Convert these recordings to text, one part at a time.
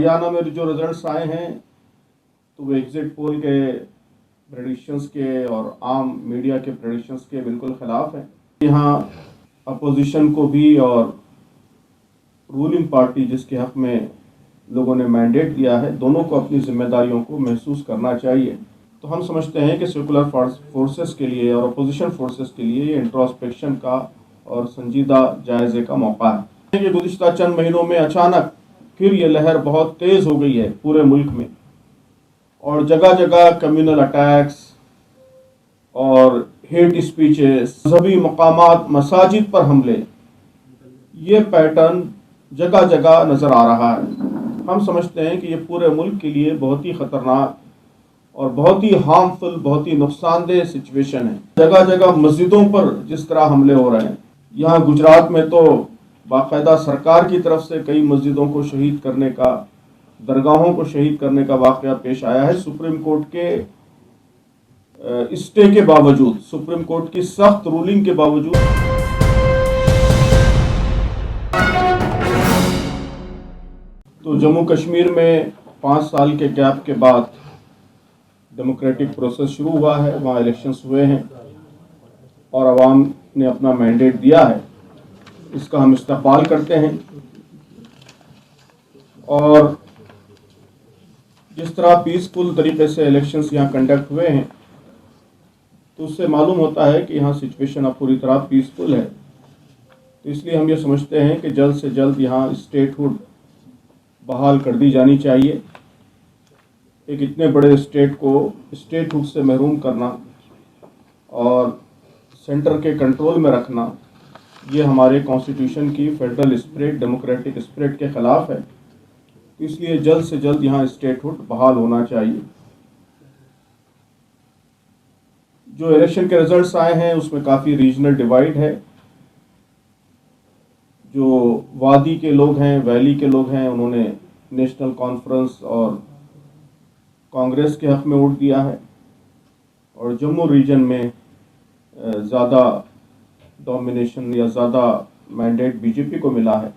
हरियाणा में जो रिजल्ट्स आए हैं तो वो एग्जिट पोल के प्रेडिक्शंस के और आम मीडिया के प्रेडिक्शंस के बिल्कुल ख़िलाफ़ है। यहाँ अपोजिशन को भी और रूलिंग पार्टी जिसके हक़ में लोगों ने मैंडेट दिया है, दोनों को अपनी जिम्मेदारियों को महसूस करना चाहिए। तो हम समझते हैं कि सेकुलर फोर्सेस के लिए और अपोजिशन फोर्सेस के लिए ये इंट्रोस्पेक्शन का और संजीदा जायजे का मौका है। ये गुज़िश्ता चंद महीनों में अचानक फिर ये लहर बहुत तेज़ हो गई है पूरे मुल्क में, और जगह जगह कम्युनल अटैक्स और हेट स्पीचेस, मजहबी मकामात, मसाजिद पर हमले, ये पैटर्न जगह जगह नज़र आ रहा है। हम समझते हैं कि ये पूरे मुल्क के लिए बहुत ही ख़तरनाक और बहुत ही हार्मफुल, बहुत ही नुकसानदेह सिचुएशन है। जगह जगह मस्जिदों पर जिस तरह हमले हो रहे हैं, यहाँ गुजरात में तो बाकायदा सरकार की तरफ से कई मस्जिदों को शहीद करने का, दरगाहों को शहीद करने का वाक़या पेश आया है। सुप्रीम कोर्ट के स्टे के बावजूद, सुप्रीम कोर्ट की सख्त रूलिंग के बावजूद तो जम्मू कश्मीर में 5 साल के गैप के बाद डेमोक्रेटिक प्रोसेस शुरू हुआ है। वहाँ इलेक्शंस हुए हैं और आवाम ने अपना मैंडेट दिया है, इसका हम इस्तकबाल करते हैं। और जिस तरह पीसफुल तरीके से इलेक्शंस यहाँ कंडक्ट हुए हैं, तो उससे मालूम होता है कि यहाँ सिचुएशन अब पूरी तरह पीसफुल है। तो इसलिए हम ये समझते हैं कि जल्द से जल्द यहाँ स्टेटहुड बहाल कर दी जानी चाहिए। एक इतने बड़े स्टेट को स्टेटहुड से महरूम करना और सेंटर के कंट्रोल में रखना, ये हमारे कॉन्स्टिट्यूशन की फेडरल स्पिरिट, डेमोक्रेटिक स्पिरिट के ख़िलाफ़ है। तो इसलिए जल्द से जल्द यहाँ स्टेटहुड बहाल होना चाहिए। जो इलेक्शन के रिजल्ट्स आए हैं उसमें काफ़ी रीजनल डिवाइड है। जो वादी के लोग हैं, वैली के लोग हैं, उन्होंने नेशनल कॉन्फ्रेंस और कांग्रेस के हक़ में वोट दिया है, और जम्मू रीजन में ज़्यादा डोमिनेशन या ज़्यादा मैंडेट बीजेपी को मिला है।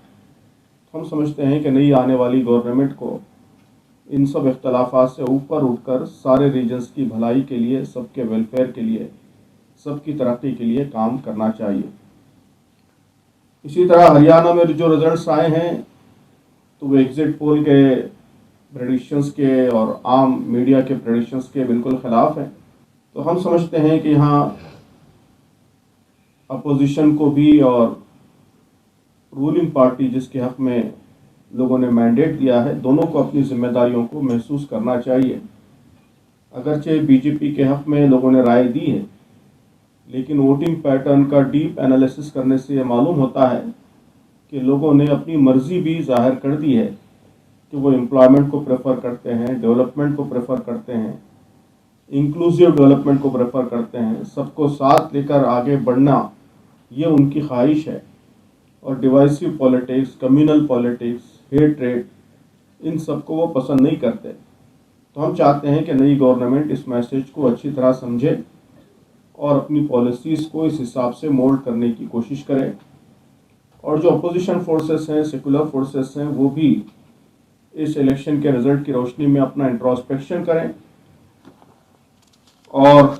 हम समझते हैं कि नई आने वाली गवर्नमेंट को इन सब इख्तलाफात से ऊपर उठकर सारे रीजन्स की भलाई के लिए, सबके वेलफेयर के लिए, सबकी तरक्की के लिए काम करना चाहिए। इसी तरह हरियाणा में जो रिजल्ट्स आए हैं तो वो एग्जिट पोल के प्रेडिक्शंस के और आम मीडिया के प्रेडिक्शंस के बिल्कुल ख़िलाफ़ है। तो हम समझते हैं कि यहाँ अपोजिशन को भी और रूलिंग पार्टी जिसके हक़ में लोगों ने मैंडेट दिया है, दोनों को अपनी जिम्मेदारियों को महसूस करना चाहिए। अगरचे बीजेपी के हक़ में लोगों ने राय दी है, लेकिन वोटिंग पैटर्न का डीप एनालिसिस करने से ये मालूम होता है कि लोगों ने अपनी मर्ज़ी भी ज़ाहिर कर दी है कि वो एम्प्लॉयमेंट को प्रेफर करते हैं, डेवलपमेंट को प्रेफर करते हैं, इंक्लूसिव डेवलपमेंट को प्रेफर करते हैं, सबको साथ लेकर आगे बढ़ना ये उनकी ख्वाहिश है। और divisive politics, communal politics, hatred, इन सबको वो पसंद नहीं करते। तो हम चाहते हैं कि नई गवर्नमेंट इस मैसेज को अच्छी तरह समझे और अपनी पॉलिसीज़ को इस हिसाब से मोल्ड करने की कोशिश करें। और जो अपोजिशन फोर्सेस हैं, सेकुलर फोर्सेस हैं, वो भी इस इलेक्शन के रिज़ल्ट की रोशनी में अपना इंट्रोस्पेक्शन करें और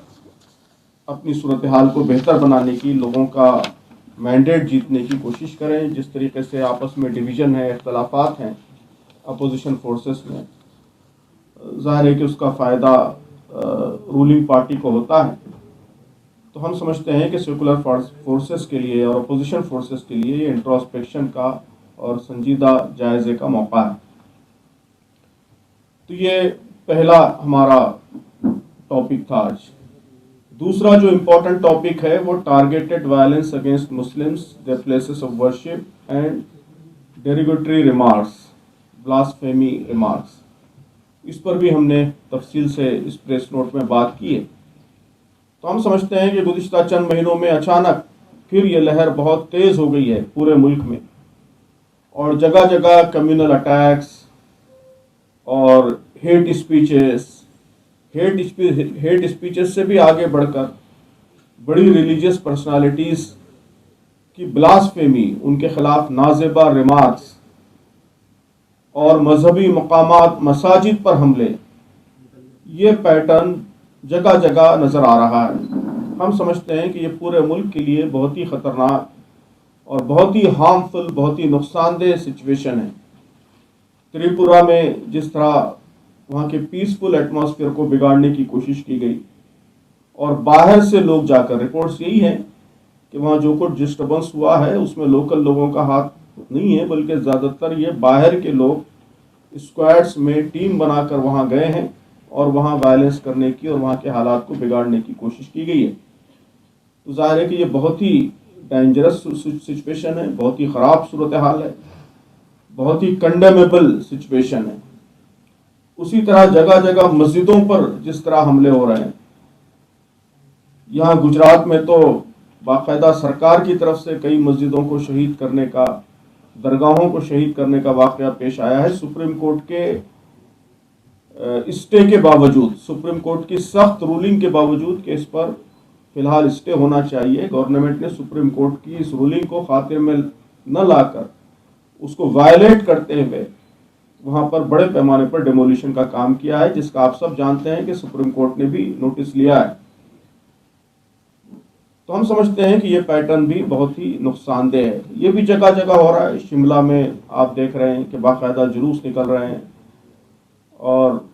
अपनी सूरत हाल को बेहतर बनाने की, लोगों का मैंडेट जीतने की कोशिश करें। जिस तरीके से आपस में डिवीज़न है, इख्तलाफात हैं अपोजिशन फोर्सेस में, ज़ाहिर है कि उसका फ़ायदा रूलिंग पार्टी को होता है। तो हम समझते हैं कि सेकुलर फोर्सेस के लिए और अपोजिशन फोर्सेस के लिए ये इंट्रोस्पेक्शन का और संजीदा जायजे का मौका है। तो ये पहला हमारा टॉपिक था आज। दूसरा जो इम्पोर्टेंट टॉपिक है वो targeted violence against Muslims, their places of worship and derogatory remarks, blasphemy remarks. इस पर भी हमने तफसील से इस प्रेस नोट में बात की है। तो हम समझते हैं कि गुज़िश्ता चंद महीनों में अचानक फिर ये लहर बहुत तेज़ हो गई है पूरे मुल्क में, और जगह जगह कम्युनल अटैक्स और हेट स्पीचेस से भी आगे बढ़कर बड़ी रिलीजियस पर्सनालिटीज़ की ब्लास्फेमी, उनके ख़िलाफ़ नाज़ेबा रिमार्क्स, और मजहबी मकामात, मसाजिद पर हमले, ये पैटर्न जगह जगह नज़र आ रहा है। हम समझते हैं कि ये पूरे मुल्क के लिए बहुत ही ख़तरनाक और बहुत ही हार्मफुल, बहुत ही नुकसानदेह सिचुएशन है। त्रिपुरा में जिस तरह वहाँ के पीसफुल एटमॉस्फेयर को बिगाड़ने की कोशिश की गई और बाहर से लोग जाकर, रिपोर्ट्स यही हैं कि वहाँ जो कुछ डिस्टर्बेंस हुआ है उसमें लोकल लोगों का हाथ नहीं है, बल्कि ज़्यादातर ये बाहर के लोग स्क्वाड्स में टीम बनाकर वहाँ गए हैं और वहाँ वायलेंस करने की और वहाँ के हालात को बिगाड़ने की कोशिश की गई है। तो जाहिर है कि ये बहुत ही डेंजरस सिचुएशन है, बहुत ही ख़राब सूरत हाल है, बहुत ही कंडेमेबल सिचुएशन है। उसी तरह जगह जगह मस्जिदों पर जिस तरह हमले हो रहे हैं, यहाँ गुजरात में तो बाकायदा सरकार की तरफ से कई मस्जिदों को शहीद करने का, दरगाहों को शहीद करने का वाक़या पेश आया है। सुप्रीम कोर्ट के स्टे के बावजूद, सुप्रीम कोर्ट की सख्त रूलिंग के बावजूद कि इस पर फिलहाल स्टे होना चाहिए, गवर्नमेंट ने सुप्रीम कोर्ट की इस रूलिंग को खातिर में न लाकर उसको वायलेट करते हुए वहाँ पर बड़े पैमाने पर डेमोलिशन का काम किया है, जिसका आप सब जानते हैं कि सुप्रीम कोर्ट ने भी नोटिस लिया है। तो हम समझते हैं कि ये पैटर्न भी बहुत ही नुकसानदेह है। ये भी जगह जगह हो रहा है। शिमला में आप देख रहे हैं कि बाकायदा जुलूस निकल रहे हैं और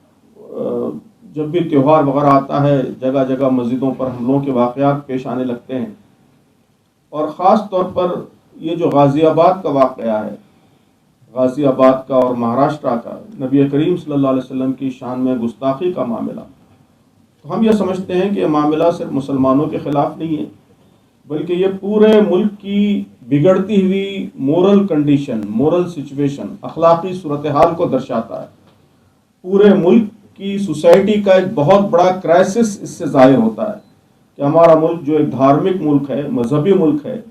जब भी त्यौहार वगैरह आता है जगह जगह मस्जिदों पर हमलों के वाक़यात पेश आने लगते हैं। और ख़ास तौर पर ये जो गाज़ियाबाद का वाक़या है, गाज़ियाबाद का और महाराष्ट्र का नबी करीम सल्लल्लाहु अलैहि वसल्लम की शान में गुस्ताखी का मामला, तो हम ये समझते हैं कि यह मामला सिर्फ मुसलमानों के ख़िलाफ़ नहीं है, बल्कि ये पूरे मुल्क की बिगड़ती हुई मोरल कंडीशन, मोरल सिचुएशन, अखलाकी सूरत हाल को दर्शाता है। पूरे मुल्क की सोसाइटी का एक बहुत बड़ा क्राइसिस इससे जाहिर होता है कि हमारा मुल्क जो एक धार्मिक मुल्क है, मजहबी मुल्क है,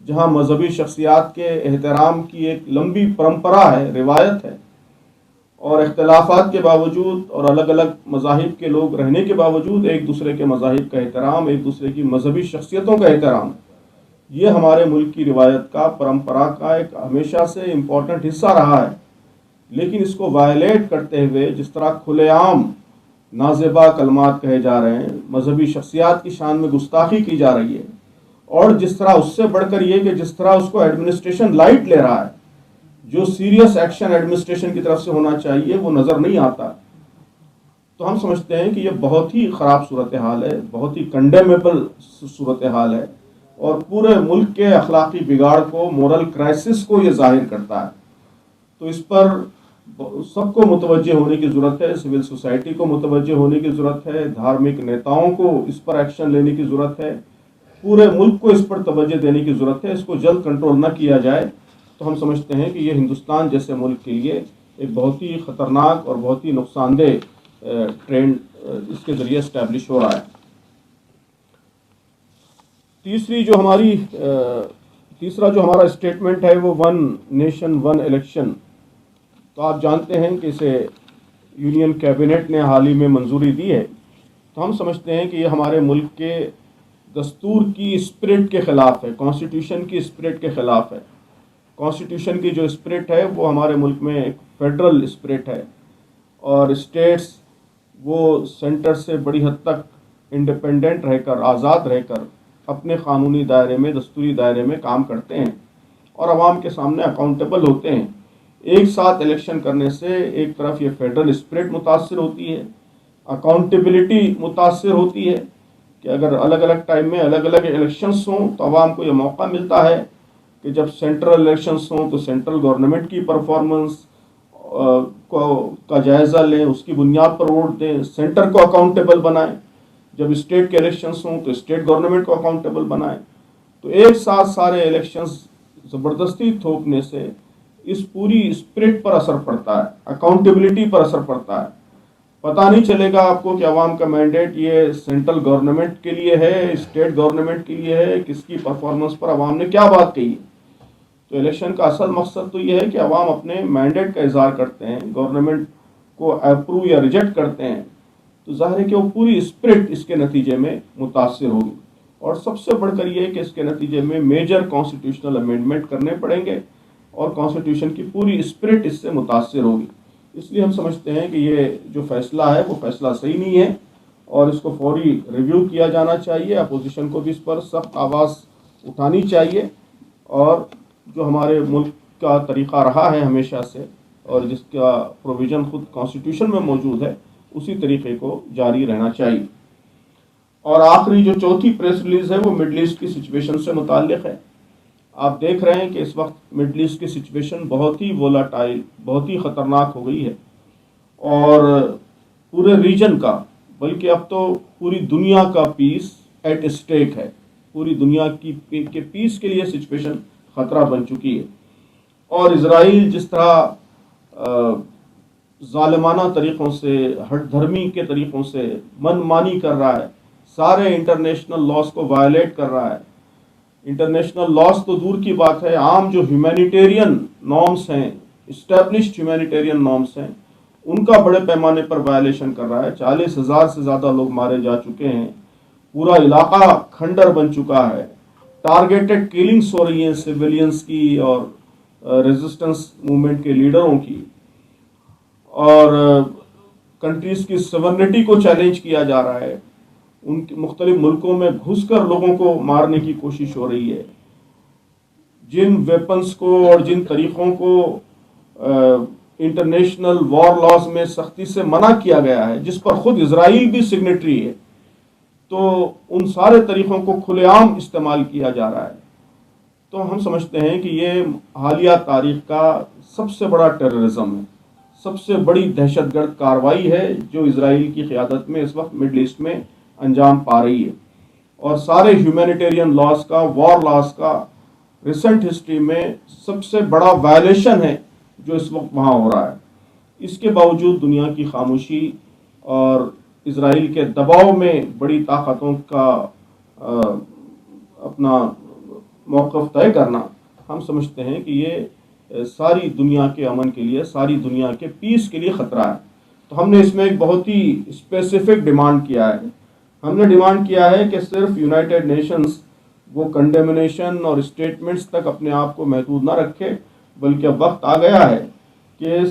जहाँ मजहबी शख्सियात के एहतराम की एक लंबी परंपरा है, रिवायत है, और इख्तलाफात के बावजूद और अलग अलग मज़ाहिब के लोग रहने के बावजूद एक दूसरे के मज़ाहिब का एहतराम, एक दूसरे की मजहबी शख्सियतों का एहतराम, ये हमारे मुल्क की रिवायत का, परंपरा का एक हमेशा से इम्पोर्टेंट हिस्सा रहा है। लेकिन इसको वायलेट करते हुए जिस तरह खुलेआम नाज़ेबा कलमात कहे जा रहे हैं, मजहबी शख्सियात की शान में गुस्ताखी की जा रही है, और जिस तरह उससे बढ़कर ये कि जिस तरह उसको एडमिनिस्ट्रेशन लाइट ले रहा है, जो सीरियस एक्शन एडमिनिस्ट्रेशन की तरफ से होना चाहिए वो नज़र नहीं आता। तो हम समझते हैं कि ये बहुत ही ख़राब सूरत हाल है, बहुत ही कंडेमेबल सूरत हाल है, और पूरे मुल्क के अखलाकी बिगाड़ को, मोरल क्राइसिस को ये जाहिर करता है। तो इस पर सबको मुतवज्जे होने की ज़रूरत है, सिविल सोसाइटी को मुतवज्जे होने की ज़रूरत है, धार्मिक नेताओं को इस पर एक्शन लेने की ज़रूरत है, पूरे मुल्क को इस पर तवज्जो देने की ज़रूरत है। इसको जल्द कंट्रोल न किया जाए तो हम समझते हैं कि ये हिंदुस्तान जैसे मुल्क के लिए एक बहुत ही ख़तरनाक और बहुत ही नुकसानदेह ट्रेंड इसके ज़रिए इस्टेब्लिश हो रहा है। तीसरा जो हमारा स्टेटमेंट है वो वन नेशन वन इलेक्शन। तो आप जानते हैं कि इसे यूनियन कैबिनेट ने हाल ही में मंजूरी दी है। तो हम समझते हैं कि ये हमारे मुल्क के दस्तूर की स्पिरिट के ख़िलाफ़ है, कॉन्स्टिट्यूशन की स्पिरिट के ख़िलाफ़ है। कॉन्स्टिट्यूशन की जो स्पिरिट है वो हमारे मुल्क में एक फेडरल स्पिरिट है, और स्टेट्स वो सेंटर से बड़ी हद तक इंडिपेंडेंट रहकर, आज़ाद रहकर अपने क़ानूनी दायरे में, दस्तूरी दायरे में काम करते हैं और आवाम के सामने अकाउंटेबल होते हैं। एक साथ इलेक्शन करने से एक तरफ ये फेडरल स्पिरिट मुतासर होती है, अकाउंटेबिलिटी मुतासर होती है कि अगर अलग अलग टाइम में अलग अलग इलेक्शंस हों तो आवाम को ये मौका मिलता है कि जब सेंट्रल इलेक्शंस हों तो सेंट्रल गवर्नमेंट की परफॉर्मेंस का जायज़ा लें, उसकी बुनियाद पर वोट दें, सेंटर को अकाउंटेबल बनाएं। जब स्टेट के इलेक्शंस हों तो स्टेट गवर्नमेंट को अकाउंटेबल बनाएं। तो एक साथ सारे इलेक्शंस ज़बरदस्ती थोपने से इस पूरी स्पिरिट पर असर पड़ता है, अकाउंटेबिलिटी पर असर पड़ता है। पता नहीं चलेगा आपको कि अवाम का मैंडेट ये सेंट्रल गवर्नमेंट के लिए है, स्टेट गवर्नमेंट के लिए है, किसकी परफॉर्मेंस पर अवाम ने क्या बात कही है। तो इलेक्शन का असल मकसद तो ये है कि अवाम अपने मैंडेट का इज़हार करते हैं, गवर्नमेंट को अप्रूव या रिजेक्ट करते हैं। तो ज़ाहिर है कि वो पूरी स्पिरिट इसके नतीजे में मुतासर होगी, और सबसे बढ़कर ये कि इसके नतीजे में मेजर कॉन्स्टिट्यूशनल अमेंडमेंट करने पड़ेंगे और कॉन्स्टिट्यूशन की पूरी स्पिरिट इससे मुतासिर होगी। इसलिए हम समझते हैं कि ये जो फैसला है वो फैसला सही नहीं है और इसको फौरी रिव्यू किया जाना चाहिए। अपोजिशन को भी इस पर सख्त आवाज़ उठानी चाहिए और जो हमारे मुल्क का तरीक़ा रहा है हमेशा से और जिसका प्रोविज़न खुद कॉन्स्टिट्यूशन में मौजूद है, उसी तरीक़े को जारी रहना चाहिए। और आखिरी जो चौथी प्रेस रिलीज़ है वो मिडल ईस्ट की सिचुएशन से मुताल्लिक़ है। आप देख रहे हैं कि इस वक्त मिडल ईस्ट की सिचुएशन बहुत ही वोलाटाइल, बहुत ही ख़तरनाक हो गई है और पूरे रीजन का, बल्कि अब तो पूरी दुनिया का पीस एट स्टेक है। पूरी दुनिया के पीस के लिए सिचुएशन ख़तरा बन चुकी है और इजराइल जिस तरह ज़ालिमाना तरीक़ों से, हठधर्मी के तरीक़ों से मनमानी कर रहा है, सारे इंटरनेशनल लॉज को वायलेट कर रहा है। इंटरनेशनल लॉज तो दूर की बात है, आम जो ह्यूमैनिटेरियन नॉर्म्स हैं, इस्टेब्लिश्ड ह्यूमैनिटेरियन नॉर्म्स हैं, उनका बड़े पैमाने पर वायलेशन कर रहा है। 40,000 से ज़्यादा लोग मारे जा चुके हैं, पूरा इलाका खंडर बन चुका है, टारगेटेड किलिंग्स हो रही हैं सिविलियंस की और रेजिस्टेंस मूवमेंट के लीडरों की, और कंट्रीज़ की सवर्निटी को चैलेंज किया जा रहा है। उनके मुख्तलिफ मुल्कों में घुसकर लोगों को मारने की कोशिश हो रही है। जिन वेपन्स को और जिन तरीक़ों को इंटरनेशनल वॉर लॉज में सख्ती से मना किया गया है, जिस पर खुद इजराइल भी सिग्नेटरी है, तो उन सारे तरीक़ों को खुलेआम इस्तेमाल किया जा रहा है। तो हम समझते हैं कि ये हालिया तारीख़ का सबसे बड़ा टेररिज्म है, सबसे बड़ी दहशतगर्द कार्रवाई है जो इजराइल की क़ियादत में इस वक्त मिडल ईस्ट में अंजाम पा रही है। और सारे ह्यूमैनिटेरियन लॉज का, वॉर लॉज का रिसेंट हिस्ट्री में सबसे बड़ा वायलेशन है जो इस वक्त वहाँ हो रहा है। इसके बावजूद दुनिया की खामोशी और इजराइल के दबाव में बड़ी ताकतों का अपना मौक़िफ़ तय करना, हम समझते हैं कि ये सारी दुनिया के अमन के लिए, सारी दुनिया के पीस के लिए ख़तरा है। तो हमने इसमें एक बहुत ही स्पेसिफिक डिमांड किया है। हमने डिमांड किया है कि सिर्फ यूनाइटेड नेशंस वो कंडेमिनेशन और स्टेटमेंट्स तक अपने आप को महदूद ना रखे, बल्कि अब वक्त आ गया है कि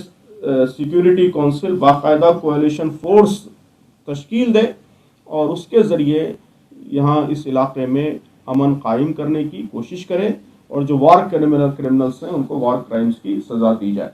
सिक्योरिटी काउंसिल बाकायदा कोएलिशन फोर्स तश्कील दे और उसके ज़रिए यहाँ इस इलाके में अमन कायम करने की कोशिश करे और जो वार क्रिमिनल्स हैं उनको वार क्राइम्स की सज़ा दी जाए।